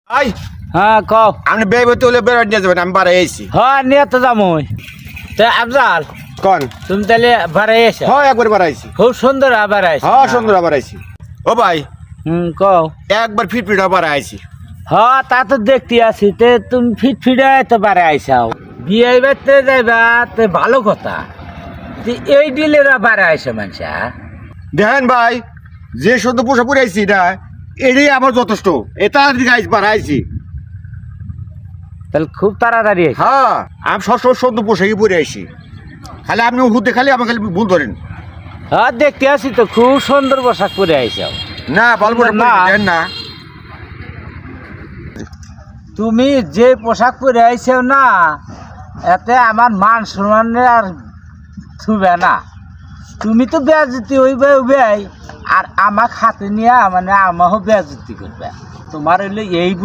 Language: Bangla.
আই হ্যাঁ কও। আপনি বেয়ে তুলে বেরোয় নিয়ে যাবেন, আমি বাড়াই আইছি। হ্যাঁ নিয়ে তো যাবই। তা আফজাল কন তুমি তাহলে বাড়াই এসো। হ্যাঁ একবার বাড়াইছি। খুব সুন্দর আবার আইসো। হ্যাঁ সুন্দর আবার আইছি। ও ভাই কও। একবার ফিটফিট আবার আইছি। হ্যাঁ তা তো দেখতে আছি, তে তুমি ফিটফিটে তো বারে আইসাও। বিয়ে বাড়তে যাইবা তে ভালো কথা, এই ডিলেরা বারে আইসে মানুষা। দেখেন ভাই, যে সুন্দর পোশাক পরে আইছি না, এটাই আমার যথেষ্ট। এটা বাড়াইছি। তাহলে খুব তাড়াতাড়ি আইসা। হ্যাঁ আমি সবসময় সুন্দর পোশাকই পরে আইছি। খালি আপনি হুদে খালি আমাকে খালি ভুল ধরেন। হ্যাঁ দেখতে আছি তো খুব সুন্দর পোশাক পরে আইসাও। না ভালো পোশাক না। দেন না। তুমি যে পোশাক পরে আইসাও না, এতে আমার মান সম্মান আর থুবে না। তুমি তো বেয়াজতি হইবে হইবে, আর আমাকে হাতে নিয়ে মানে আমাকেও বেয়াজতি করবে। তোমার হইলে এই